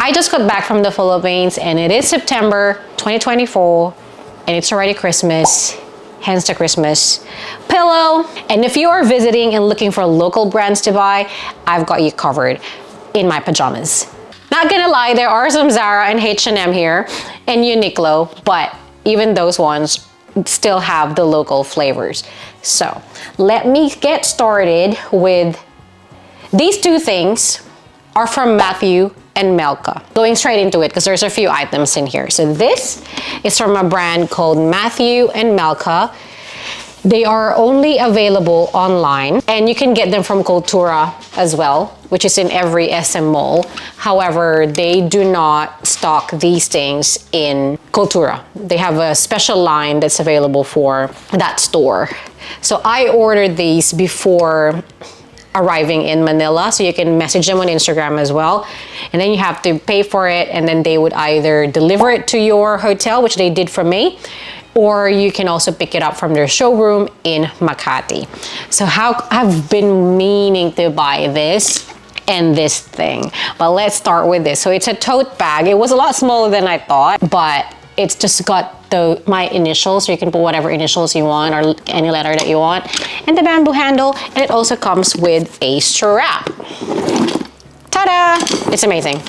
I just got back from the Philippines and it is September 2024 and it's already Christmas, hence the Christmas pillow. And if you are visiting and looking for local brands to buy, I've got you covered in my pajamas. Not gonna lie, there are some Zara and H&M here and Uniqlo, but even those ones still have the local flavors. So let me get started with these two things are from Matthew and Melka. Going straight into it because there's a few items in here. So this is from a brand called Matthew and Melka. They are only available online and you can get them from Cultura as well, which is in every SM mall. However, they do not stock these things in Cultura. They have a special line that's available for that store. So I ordered these before arriving in Manila, so you can message them on Instagram as well, and then you have to pay for it, and then they would either deliver it to your hotel, which they did for me, or you can also pick it up from their showroom in Makati. So I've been meaning to buy this and this thing, but let's start with this. So it's a tote bag. It was a lot smaller than I thought, but it's just got my initials, so you can put whatever initials you want or any letter that you want, and the bamboo handle, and it also comes with a strap. Ta-da! It's amazing.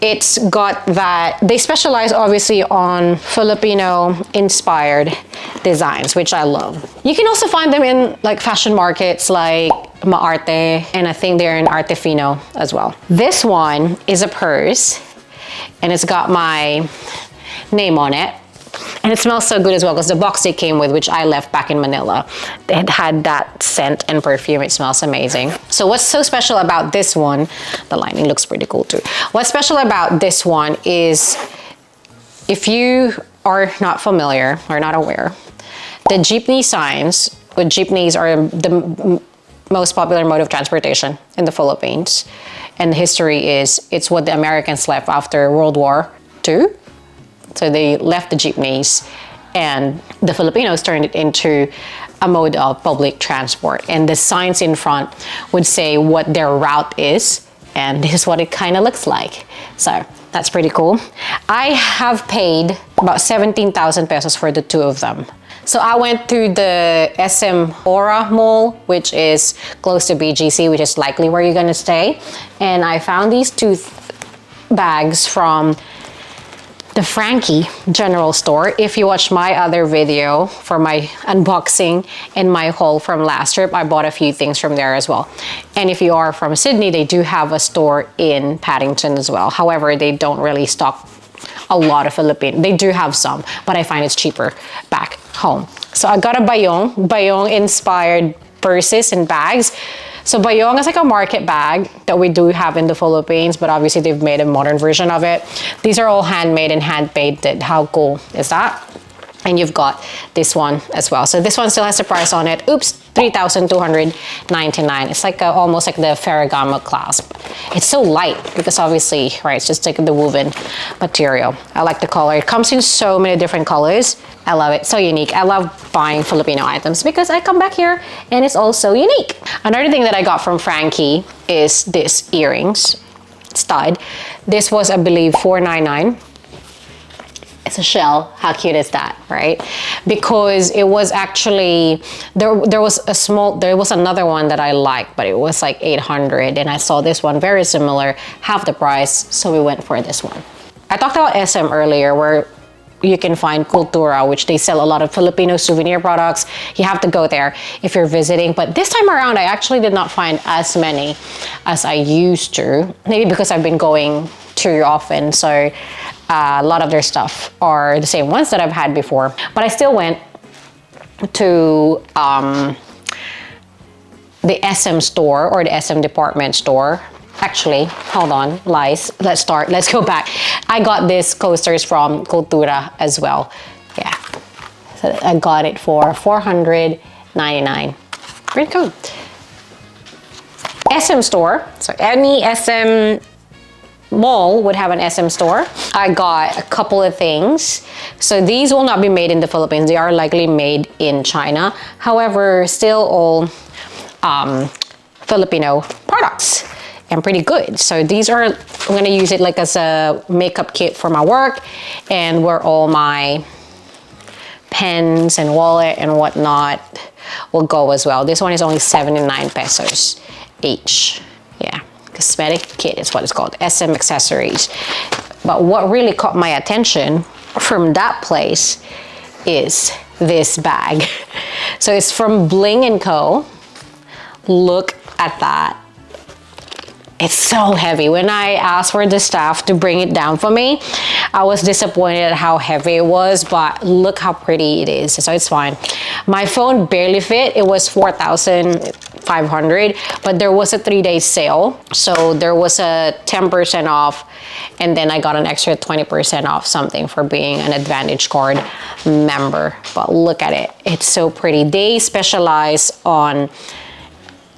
It's got that, they specialize obviously on Filipino inspired designs, which I love. You can also find them in like fashion markets like Maarte, and I think they're in Artefino as well. This one is a purse and it's got my name on it. And it smells so good as well because the box they came with, which I left back in Manila, they had that scent and perfume. It smells amazing. So what's so special about this one, the lining looks pretty cool too. What's special about this one is, if you are not familiar or not aware, the jeepney signs, with jeepneys are the most popular mode of transportation in the Philippines. And the history is, it's what the Americans left after World War II. So they left the jeepneys and the Filipinos turned it into a mode of public transport. And the signs in front would say what their route is. And this is what it kind of looks like. So that's pretty cool. I have paid about 17,000 pesos for the two of them. So I went to the SM Aura Mall, which is close to BGC, which is likely where you're gonna stay. And I found these two bags from the Frankie General Store. If you watch my other video for my unboxing and my haul from last trip, I bought a few things from there as well. And if you are from Sydney, they do have a store in Paddington as well. However, they don't really stock a lot of Philippine. They do have some, but I find it's cheaper back home. So I got a Bayong inspired purses and bags. So Bayong is like a market bag that we do have in the Philippines, but obviously they've made a modern version of it. These are all handmade and hand painted. How cool is that? And you've got this one as well. So this one still has the price on it. Oops, 3,299. It's like almost like the Ferragamo clasp. It's so light because obviously, right, it's just like the woven material. I like the color. It comes in so many different colors. I love it, so unique. I love buying Filipino items because I come back here and it's all so unique. Another thing that I got from Frankie is this earrings, stud. This was, I believe, $499. It's a shell. How cute is that, right? Because it was actually, there was another one that I liked, but it was like 800, and I saw this one very similar, half the price, so we went for this one. I talked about SM earlier, where you can find Cultura, which they sell a lot of Filipino souvenir products. You have to go there if you're visiting. But this time around, I actually did not find as many as I used to. Maybe because I've been going too often. So a lot of their stuff are the same ones that I've had before. But I still went to the SM store or the SM department store. Actually, hold on, lies. Let's go back. I got these coasters from Cultura as well. Yeah, so I got it for $499. Pretty cool. SM store, so any SM mall would have an SM store. I got a couple of things. So these will not be made in the Philippines. They are likely made in China. However, still all Filipino products. and pretty good. So these are, I'm gonna use it like as a makeup kit for my work and where all my pens and wallet and whatnot will go as well. This one is only 79 pesos each. Yeah, cosmetic kit is what it's called, SM Accessories. But what really caught my attention from that place is this bag. So it's from Bling & Co. Look at that. It's so heavy. When I asked for the staff to bring it down for me, I was disappointed at how heavy it was, but look how pretty it is. So it's fine. My phone barely fit. It was 4,500, but there was a 3-day sale. So there was a 10% off, and then I got an extra 20% off something for being an Advantage Card member. But look at it. It's so pretty. They specialize on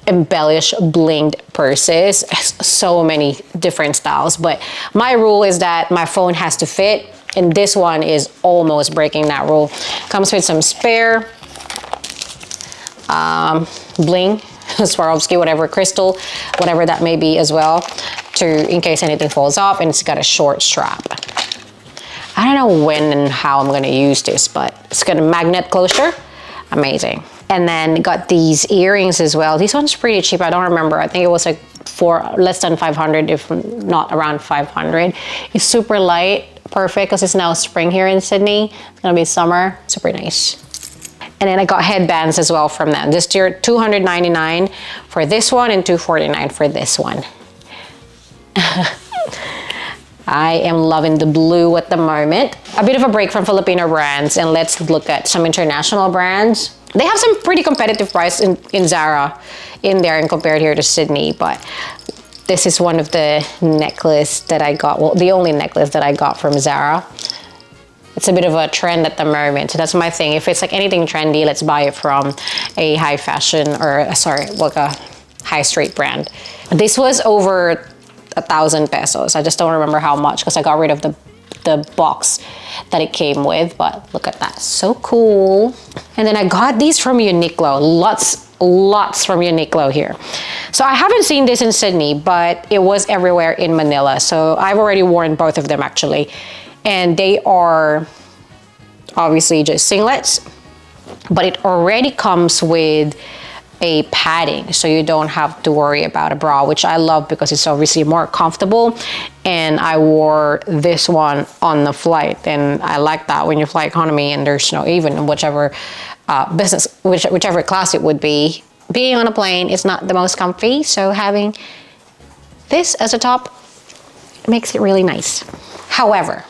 embellished blinged purses, so many different styles, but my rule is that my phone has to fit, and this one is almost breaking that rule. Comes with some spare bling, Swarovski, whatever, crystal, whatever that may be as well, to in case anything falls off, and it's got a short strap. I don't know when and how I'm going to use this, but it's got a magnet closure. Amazing. And then got these earrings as well. These ones are pretty cheap. I don't remember. I think it was like less than 500, if not around 500. It's super light, perfect, because it's now spring here in Sydney. It's gonna be summer, super nice. And then I got headbands as well from them. This tier, $299 for this one and $249 for this one. I am loving the blue at the moment. A bit of a break from Filipino brands, and let's look at some international brands. They have some pretty competitive price in Zara in there and compared here to Sydney, but this is one of the necklace that I got, well, the only necklace that I got from Zara. It's a bit of a trend at the moment, so that's my thing. If it's like anything trendy, let's buy it from a high fashion, or sorry, like a high street brand. This was over 1,000 pesos. I just don't remember how much because I got rid of the box that it came with, but look at that, so cool. And then I got these from Uniqlo, lots from Uniqlo here. So I haven't seen this in Sydney, but it was everywhere in Manila. So I've already worn both of them actually. And they are obviously just singlets, but it already comes with a padding, so you don't have to worry about a bra, which I love because it's obviously more comfortable. And I wore this one on the flight, and I like that when you fly economy and there's no, even whichever business, whichever class it would be, being on a plane is not the most comfy, so having this as a top makes it really nice. However,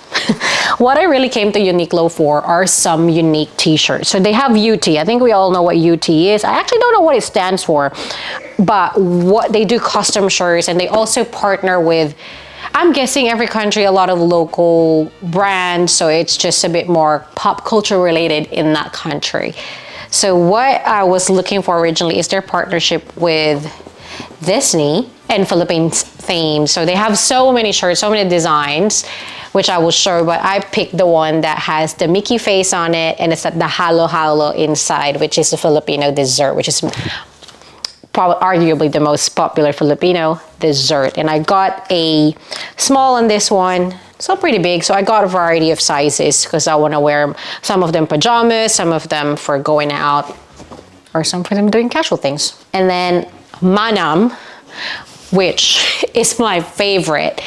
what I really came to Uniqlo for are some unique t-shirts. So they have UT. I think we all know what UT is. I actually don't know what it stands for, but what they do custom shirts, and they also partner with, I'm guessing every country, a lot of local brands. So it's just a bit more pop culture related in that country. So what I was looking for originally is their partnership with Disney and Philippines theme. So they have so many shirts, so many designs, which I will show, but I picked the one that has the Mickey face on it, and it's the halo halo inside, which is a Filipino dessert, which is probably arguably the most popular Filipino dessert. And I got a small on this one, so pretty big. So I got a variety of sizes because I want to wear some of them pajamas, some of them for going out, or some for them doing casual things. And then Manam, which is my favorite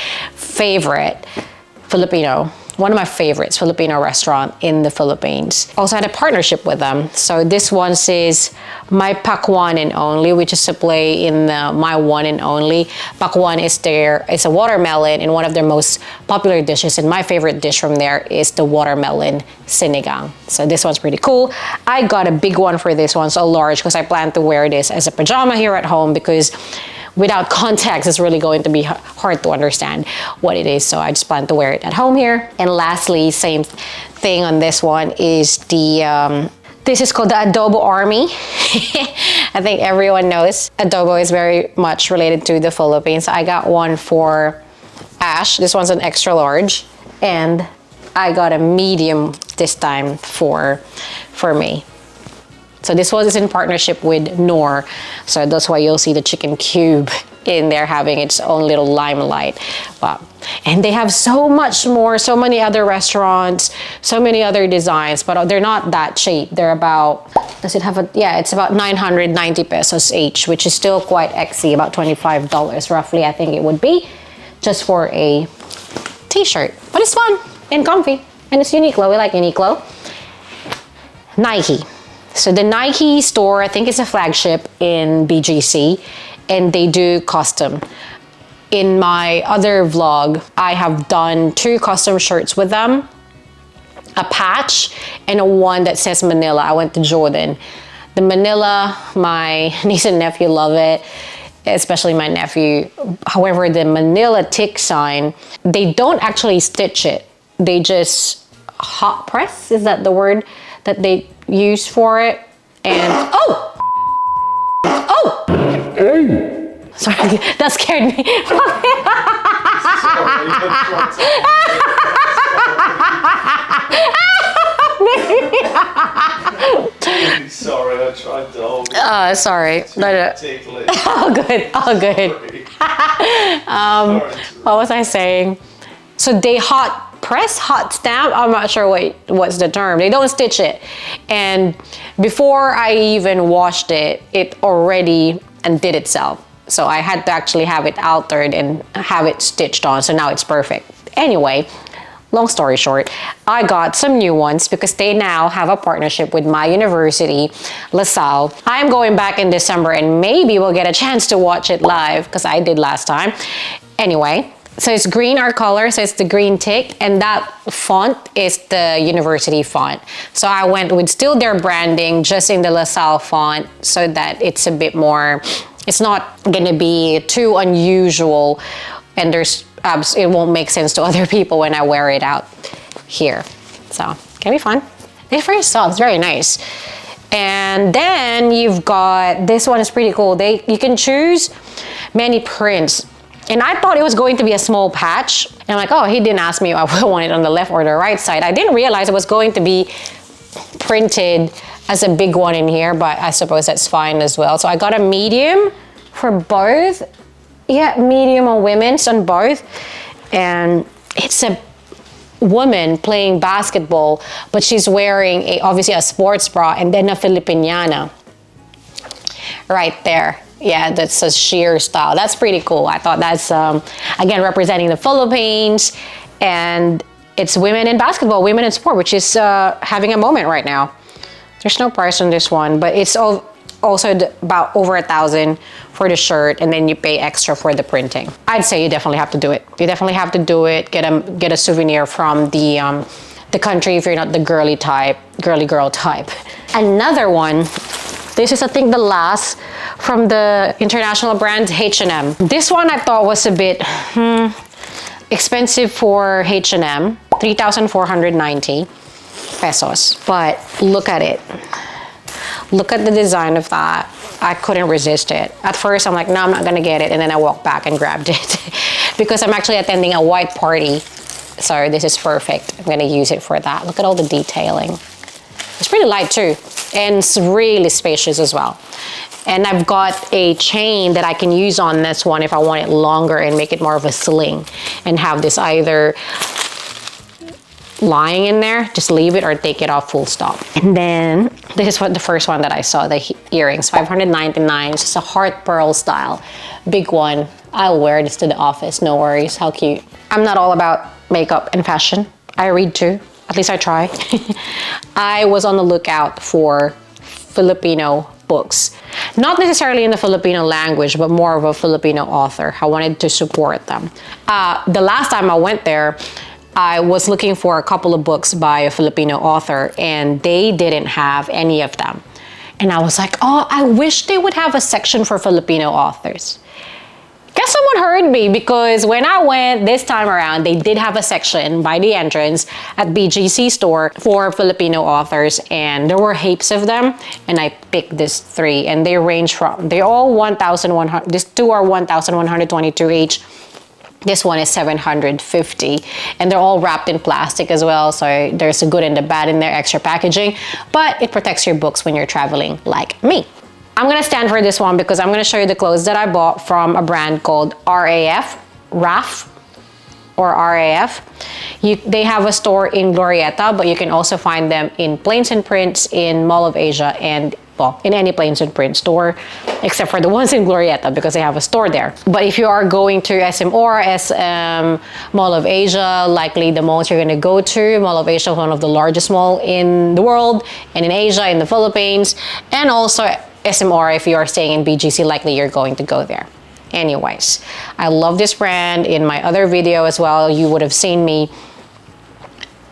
Filipino, one of my favorites, Filipino restaurant in the Philippines. Also had a partnership with them. So this one says My Pakwan and Only, which is a play in the My One and Only. Pakwan is it's a watermelon, and one of their most popular dishes, and my favorite dish from there is the watermelon sinigang. So this one's pretty cool. I got a big one for this one, so large, because I plan to wear this as a pajama here at home, because without context, it's really going to be hard to understand what it is. So I just plan to wear it at home here. And lastly, same thing on this one is this is called the Adobo Army. I think everyone knows adobo is very much related to the Philippines. I got one for Ash. This one's an extra large. And I got a medium this time for me. So this one is in partnership with Knorr. So that's why you'll see the chicken cube in there having its own little limelight. Wow. And they have so much more, so many other restaurants, so many other designs, but they're not that cheap. They're about, does it have a, yeah, it's about 990 pesos each, which is still quite exy, about $25 roughly, I think it would be, just for a t-shirt. But it's fun and comfy, and it's Uniqlo. We like Uniqlo. Nike. So the Nike store, I think it's a flagship in BGC, and they do custom. In my other vlog, I have done 2 custom shirts with them, a patch and a one that says Manila. I went to Jordan. The Manila, my niece and nephew love it, especially my nephew. However, the Manila tick sign, they don't actually stitch it. They just hot press, is that the word that they use for it? And, oh! Sorry, that scared me. Sorry, I tried to hold it. Sorry. Oh, good. Oh, good. What was I saying? So they hot press, hot stamp. I'm not sure what's the term. They don't stitch it. And before I even washed it, it already undid itself. So I had to actually have it altered and have it stitched on. So now it's perfect. Anyway, long story short, I got some new ones because they now have a partnership with my university, LaSalle. I'm going back in December and maybe we'll get a chance to watch it live because I did last time. Anyway, so it's green, our color, so it's the green tick, and that font is the university font. So I went with still their branding, just in the LaSalle font, so that it's a bit more, it's not gonna be too unusual, and it won't make sense to other people when I wear it out here. So, can be fun. It's very soft, it's very nice. And then you've got, this one is pretty cool. You can choose many prints. And I thought it was going to be a small patch. And I'm like, oh, he didn't ask me if I want it on the left or the right side. I didn't realize it was going to be printed as a big one in here, but I suppose that's fine as well. So I got a medium for both. Yeah, medium on women's on both. And it's a woman playing basketball, but she's wearing obviously a sports bra and then a Filipiniana right there. Yeah, that's a sheer style. That's pretty cool. I thought that's, again, representing the Philippines, and it's women in basketball, women in sport, which is having a moment right now. There's no price on this one, but it's also about over 1,000 for the shirt, and then you pay extra for the printing. I'd say you definitely have to do it. You definitely have to do it. Get a souvenir from the country if you're not the girly girl type. Another one. This is, I think, the last from the international brand H&M. This one I thought was a bit expensive for H&M, 3,490 pesos. But look at it. Look at the design of that. I couldn't resist it. At first, I'm like, no, I'm not gonna get it. And then I walked back and grabbed it because I'm actually attending a white party. So this is perfect. I'm gonna use it for that. Look at all the detailing. It's pretty light too, and it's really spacious as well. And I've got a chain that I can use on this one if I want it longer and make it more of a sling, and have this either lying in there, just leave it, or take it off full stop. And then this is what the first one that I saw, the earrings, 599. It's just a heart pearl style, big one. I'll wear this to the office, no worries. How cute. I'm not all about makeup and fashion. I read too. At least I try. I was on the lookout for Filipino books. Not necessarily in the Filipino language, but more of a Filipino author. I wanted to support them. The last time I went there, I was looking for a couple of books by a Filipino author, and they didn't have any of them. And I was like, oh, I wish they would have a section for Filipino authors. Guess someone heard me, because when I went this time around, they did have a section by the entrance at BGC store for Filipino authors, and there were heaps of them, and I picked these 3, and they range from, they're all 1,100, these 2 are 1,122 each. This one is 750, and they're all wrapped in plastic as well, so there's a good and a bad in there, extra packaging, but it protects your books when you're traveling like me. I'm gonna stand for this one because I'm gonna show you the clothes that I bought from a brand called RAF, or RAF. They have a store in Glorietta, but you can also find them in Plains and Prints, in Mall of Asia, and well, in any Plains and Print store, except for the ones in Glorietta because they have a store there. But if you are going to SM or SM, Mall of Asia, likely the malls you're gonna go to. Mall of Asia is one of the largest mall in the world, and in Asia, in the Philippines, and also SM or if you are staying in BGC, likely you're going to go there. Anyways, I love this brand. In my other video as well, you would have seen me.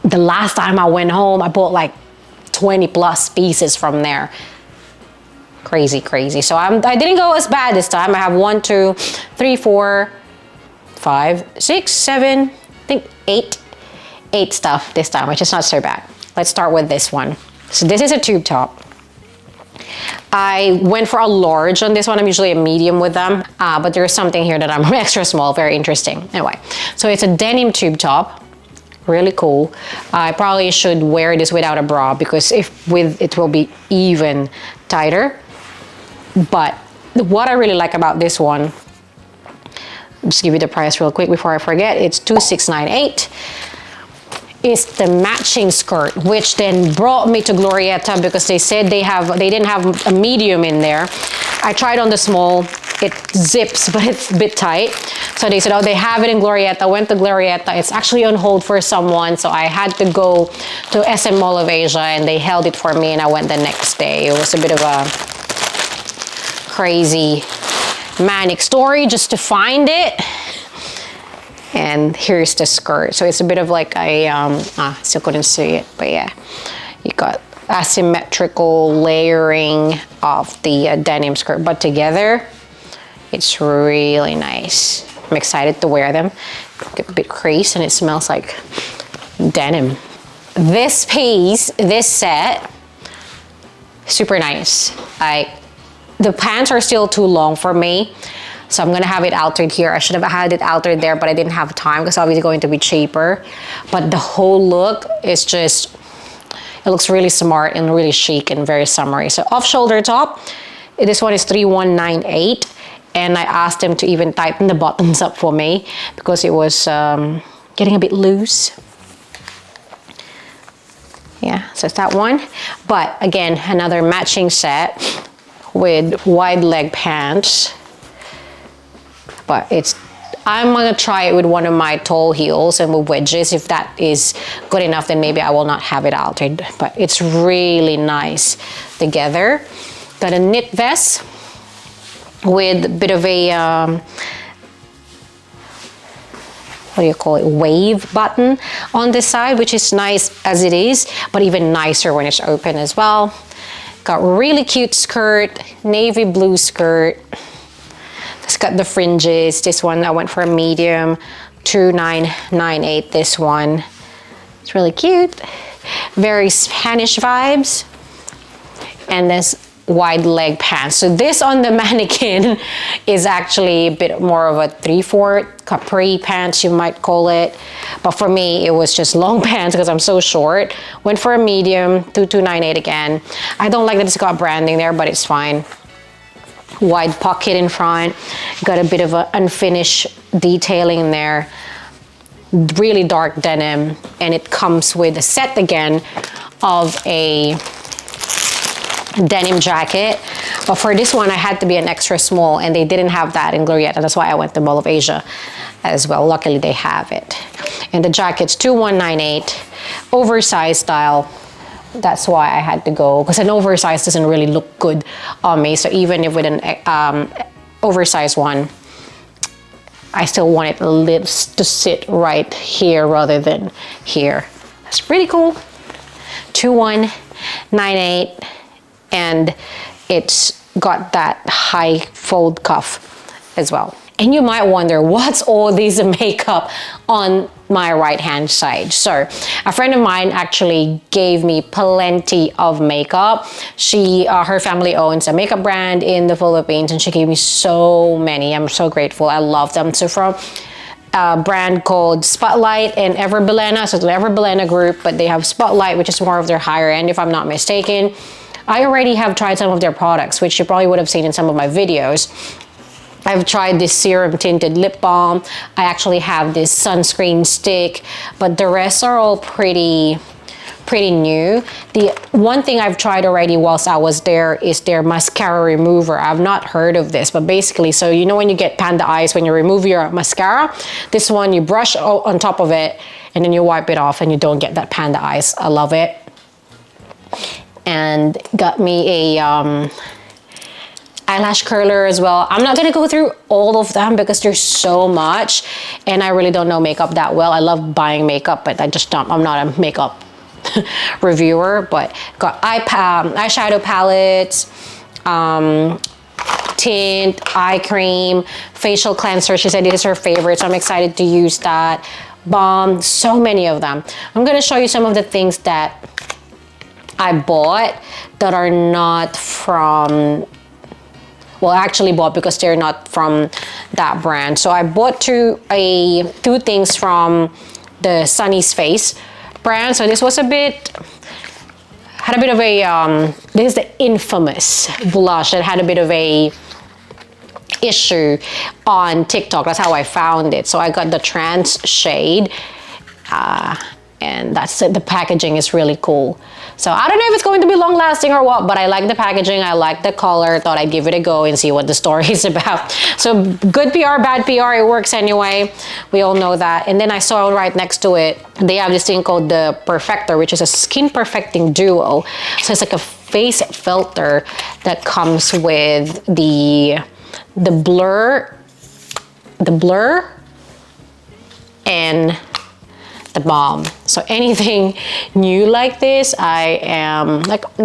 The last time I went home, I bought like 20 plus pieces from there. Crazy, crazy. So I didn't go as bad this time. I have 1, 2, 3, 4, 5, 6, 7, I think 8 stuff this time, which is not so bad. Let's start with this one. So this is a tube top. I went for a large on this one. I'm usually a medium with them, but there's something here that I'm extra small, very interesting. Anyway, so it's a denim tube top, really cool. I probably should wear this without a bra because if with it will be even tighter. But what I really like about this one, just give you the price real quick before I forget, it's $2,698. Is the matching skirt, which then brought me to Glorietta because they said they didn't have a medium in there. I tried on the small, it zips, but it's a bit tight. So they said, oh, they have it in Glorietta. Went to Glorietta. It's actually on hold for someone, so I had to go to SM Mall of Asia, and they held it for me, and I went the next day. It was a bit of a crazy, manic story just to find it. And here's the skirt. So it's a bit of like a, still couldn't see it, but yeah. You got asymmetrical layering of the denim skirt, but together, it's really nice. I'm excited to wear them. Get a bit creased and it smells like denim. This piece, this set, super nice. The pants are still too long for me. So I'm gonna have it altered here. I should have had it altered there, but I didn't have time because obviously going to be cheaper. But the whole look is just, it looks really smart and really chic and very summery. So off shoulder top, this one is 3198. And I asked them to even tighten the buttons up for me because it was getting a bit loose. Yeah, so it's that one. But again, another matching set with wide leg pants. But I'm gonna try it with one of my tall heels and with wedges. If that is good enough, then maybe I will not have it altered. But it's really nice together. Got a knit vest with a bit of a, what do you call it, wave button on this side, which is nice as it is, but even nicer when it's open as well. Got really cute skirt, navy blue skirt. It's got the fringes. This one I went for a medium, 2998. This one, it's really cute. Very Spanish vibes. And this wide leg pants. So this on the mannequin is actually a bit more of a 3/4 capri pants, you might call it. But for me, it was just long pants because I'm so short. Went for a medium, 2298 again. I don't like that it's got branding there, but it's fine. Wide pocket in front, got a bit of an unfinished detailing there, really dark denim, and it comes with a set again of a denim jacket. But for this one, I had to be an extra small, and they didn't have that in Glorietta. That's why I went to Mall of Asia as well. Luckily, they have it. And the jacket's 2198, oversized style. That's why I had to go, because an oversized doesn't really look good on me. So even if with an oversized one, I still want it to sit right here rather than here. That's pretty cool. 2198, and it's got that high fold cuff as well. And you might wonder, what's all this makeup on my right hand side? So a friend of mine actually gave me plenty of makeup. Her family owns a makeup brand in the Philippines, and she gave me so many. I'm so grateful. I love them. So from a brand called Spotlight and Ever Belena, so the Ever Belena group, but they have Spotlight, which is more of their higher end, if I'm not mistaken. I already have tried some of their products, which you probably would have seen in some of my videos. I've tried this serum tinted lip balm. I actually have this sunscreen stick, but the rest are all pretty new. The one thing I've tried already whilst I was there is their mascara remover. I've not heard of this, but basically, so you know when you get panda eyes, when you remove your mascara, this one you brush on top of it and then you wipe it off and you don't get that panda eyes. I love it. And got me a eyelash curler as well. I'm not gonna go through all of them because there's so much and I really don't know makeup that well. I love buying makeup, but I'm not a makeup reviewer. But got eyeshadow palettes, tint, eye cream, facial cleanser. She said it is her favorite, so I'm excited to use that. Balm, so many of them. I'm gonna show you some of the things that I bought that are not from, well, I actually bought because they're not from that brand. So I bought two things from the Sunny's Face brand. So this was had a bit of a, this is the infamous blush that had a bit of a issue on TikTok. That's how I found it. So I got the trans shade, and that's it. The packaging is really cool. So I don't know if it's going to be long lasting or what, but I like the packaging. I like the color. Thought I'd give it a go and see what the story is about. So good PR, bad PR, it works anyway. We all know that. And then I saw right next to it, they have this thing called the Perfector, which is a skin perfecting duo. So it's like a face filter that comes with the blur and the balm. So anything new like this, I am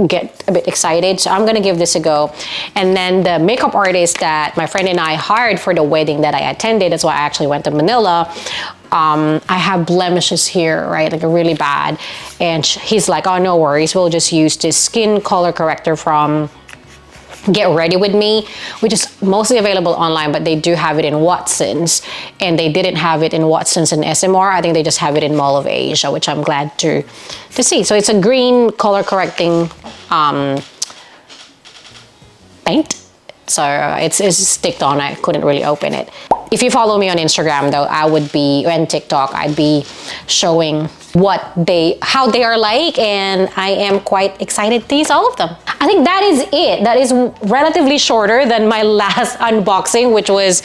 get a bit excited. So I'm gonna give this a go. And then the makeup artist that my friend and I hired for the wedding that I attended, that's why I actually went to Manila. I have blemishes here, right? Like a really bad. And he's like, oh, no worries. We'll just use this skin color corrector from Get Ready With Me, which is mostly available online, but they do have it in Watson's, and they didn't have it in Watson's and SMR. I think they just have it in Mall of Asia, which I'm glad to see. So it's a green color correcting paint. So it's sticked on. I couldn't really open it. If you follow me on Instagram though, and TikTok, I'd be showing how they are like, and I am quite excited to use all of them. I think that is it. That is relatively shorter than my last unboxing, which was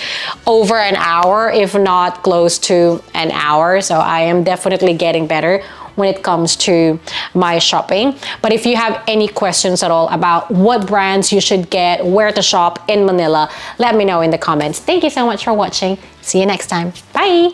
over an hour, if not close to an hour. So I am definitely getting better when it comes to my shopping. But if you have any questions at all about what brands you should get, where to shop in Manila, let me know in the comments. Thank you so much for watching. See you next time. Bye.